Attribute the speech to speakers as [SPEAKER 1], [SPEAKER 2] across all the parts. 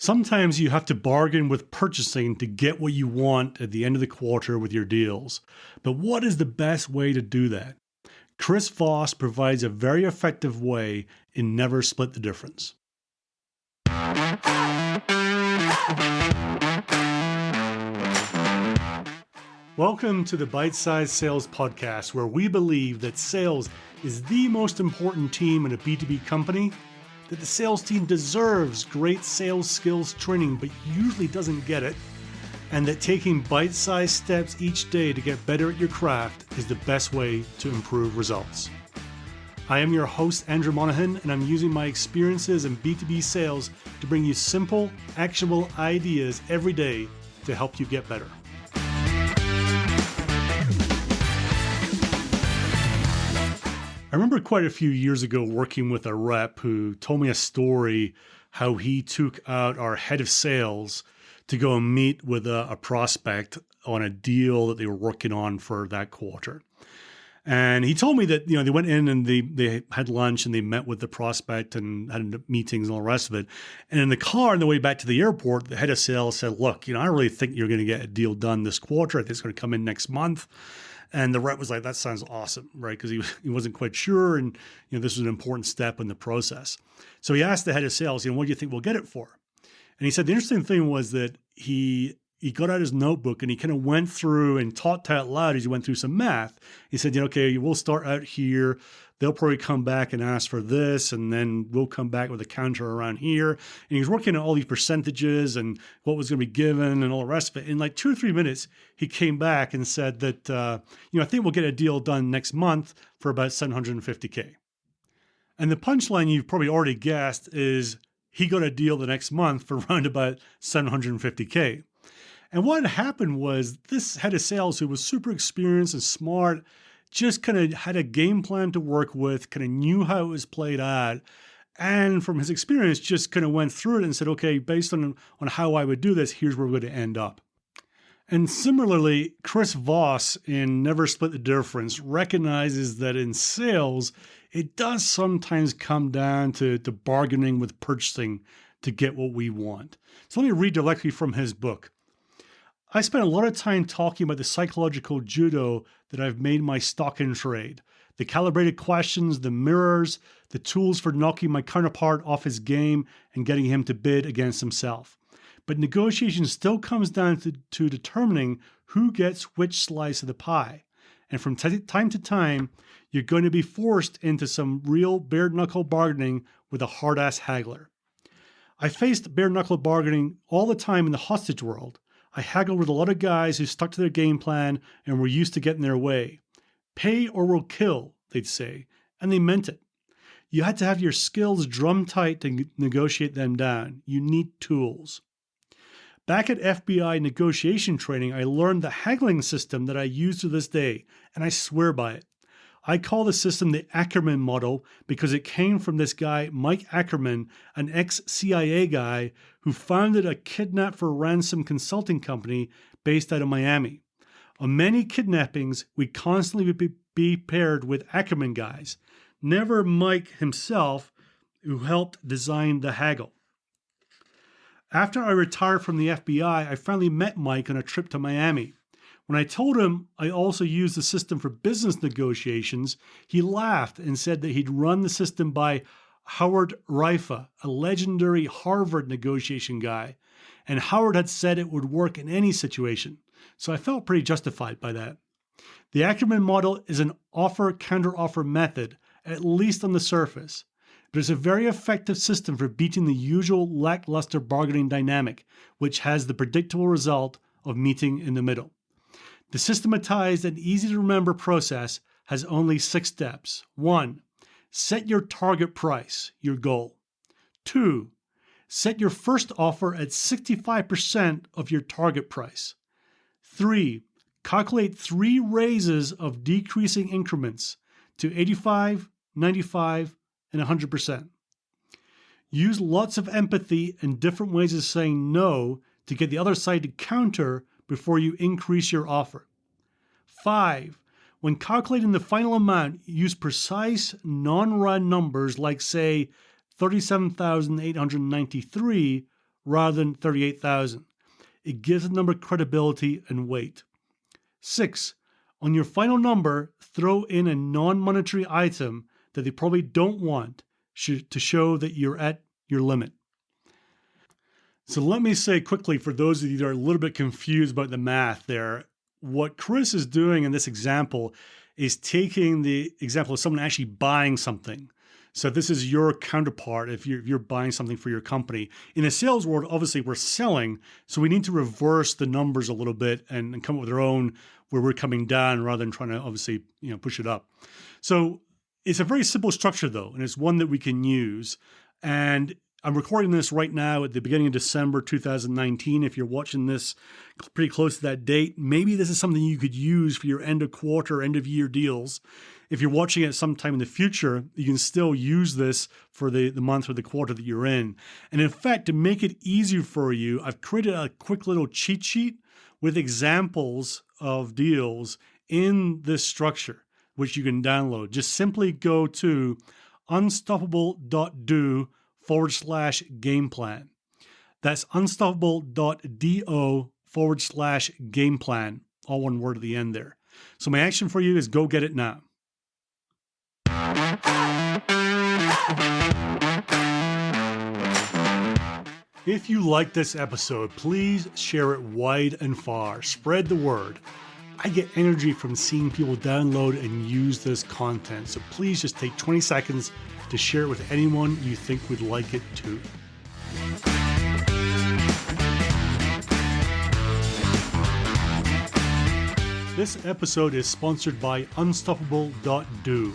[SPEAKER 1] Sometimes you have to bargain with purchasing to get what you want at the end of the quarter with your deals. But what is the best way to do that? Chris Voss provides a very effective way in Never Split the Difference. Welcome to the Bite Size Sales Podcast, where we believe that sales is the most important team in a B2B company, that the sales team deserves great sales skills training but usually doesn't get it, and that taking bite-sized steps each day to get better at your craft is the best way to improve results. I am your host, Andrew Monahan, and I'm using my experiences in B2B sales to bring you simple, actionable ideas every day to help you get better. I remember quite a few years ago working with a rep who told me a story how he took out our head of sales to go and meet with a prospect on a deal that they were working on for that quarter. And he told me that, they went in and they had lunch and they met with the prospect and had meetings and all the rest of it. And in the car on the way back to the airport, the head of sales said, look, I really think you're going to get a deal done this quarter. I think it's going to come in next month. And the rep was like, that sounds awesome, right? Because he wasn't quite sure. And, this was an important step in the process. So he asked the head of sales, what do you think we'll get it for? And he said, the interesting thing was that he got out his notebook and he kind of went through and talked out loud as he went through some math. He said, okay, we'll start out here. They'll probably come back and ask for this, and then we'll come back with a counter around here. And he was working on all these percentages and what was going to be given and all the rest of it. In like 2 or 3 minutes, he came back and said that, I think we'll get a deal done next month for about $750K. And the punchline you've probably already guessed is he got a deal the next month for around about $750K. And what happened was this head of sales, who was super experienced and smart, just kind of had a game plan to work with, kind of knew how it was played out. And from his experience, just kind of went through it and said, okay, based on how I would do this, here's where we're going to end up. And similarly, Chris Voss in Never Split the Difference recognizes that in sales, it does sometimes come down to bargaining with purchasing to get what we want. So let me read directly from his book. I spent a lot of time talking about the psychological judo that I've made my stock in trade, the calibrated questions, the mirrors, the tools for knocking my counterpart off his game and getting him to bid against himself. But negotiation still comes down to determining who gets which slice of the pie. And from time to time, you're going to be forced into some real bare-knuckle bargaining with a hard-ass haggler. I faced bare-knuckle bargaining all the time in the hostage world. I haggled with a lot of guys who stuck to their game plan and were used to getting their way. Pay or we'll kill, they'd say, and they meant it. You had to have your skills drum tight to negotiate them down. You need tools. Back at FBI negotiation training, I learned the haggling system that I use to this day, and I swear by it. I call the system the Ackerman model because it came from this guy, Mike Ackerman, an ex-CIA guy who founded a kidnap for ransom consulting company based out of Miami. On many kidnappings, we constantly be paired with Ackerman guys, never Mike himself, who helped design the haggle. After I retired from the FBI, I finally met Mike on a trip to Miami. When I told him I also used the system for business negotiations, he laughed and said that he'd run the system by Howard Rifa, a legendary Harvard negotiation guy, and Howard had said it would work in any situation, so I felt pretty justified by that. The Ackerman model is an offer-counter-offer method, at least on the surface, but it's a very effective system for beating the usual lackluster bargaining dynamic, which has the predictable result of meeting in the middle. The systematized and easy-to-remember process has only 6 steps. 1. Set your target price, your goal. 2. Set your first offer at 65% of your target price. 3. Calculate 3 raises of decreasing increments to 85, 95, and 100%. Use lots of empathy and different ways of saying no to get the other side to counter before you increase your offer. 5. When calculating the final amount, use precise non-round numbers like, say, $37,893 rather than 38,000. It gives the number credibility and weight. 6. On your final number, throw in a non-monetary item that they probably don't want to show that you're at your limit. So let me say quickly, for those of you that are a little bit confused about the math there, what Chris is doing in this example is taking the example of someone actually buying something. So this is your counterpart if you're buying something for your company. In the sales world, obviously we're selling, so we need to reverse the numbers a little bit and come up with our own where we're coming down rather than trying to obviously push it up. So it's a very simple structure though, and it's one that we can use. And I'm recording this right now at the beginning of December 2019. If you're watching this pretty close to that date, maybe this is something you could use for your end of quarter, end of year deals. If you're watching it sometime in the future, you can still use this for the month or the quarter that you're in. And in fact, to make it easier for you, I've created a quick little cheat sheet with examples of deals in this structure, which you can download. Just simply go to unstoppable.do/game plan. That's unstoppable.do/game plan, all one word at the end there. So my action for you is go get it now. If you like this episode, please share it wide and far. Spread the word. I get energy from seeing people download and use this content, so please just take 20 seconds to share it with anyone you think would like it too. This episode is sponsored by Unstoppable.do.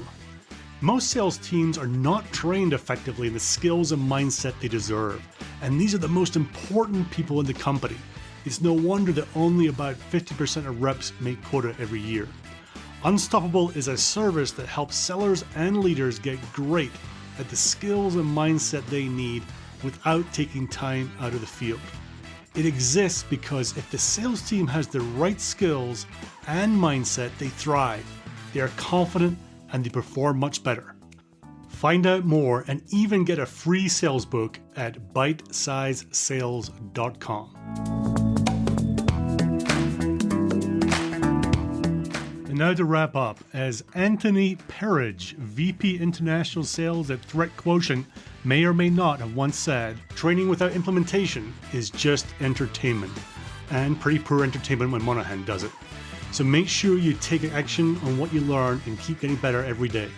[SPEAKER 1] Most sales teams are not trained effectively in the skills and mindset they deserve, and these are the most important people in the company. It's no wonder that only about 50% of reps make quota every year. Unstoppable is a service that helps sellers and leaders get great at the skills and mindset they need without taking time out of the field. It exists because if the sales team has the right skills and mindset, they thrive. They are confident and they perform much better. Find out more and even get a free sales book at bitesizesales.com. And now to wrap up, as Anthony Perridge, VP International Sales at Threat Quotient, may or may not have once said, training without implementation is just entertainment. And pretty poor entertainment when Monahan does it. So make sure you take action on what you learn and keep getting better every day.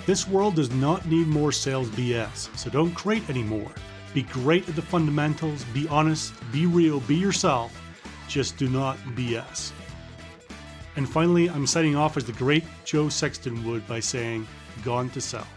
[SPEAKER 1] This world does not need more sales BS, so don't create any more. Be great at the fundamentals, be honest, be real, be yourself, just do not BS. And finally, I'm signing off as the great Joe Sexton would by saying, gone to sell.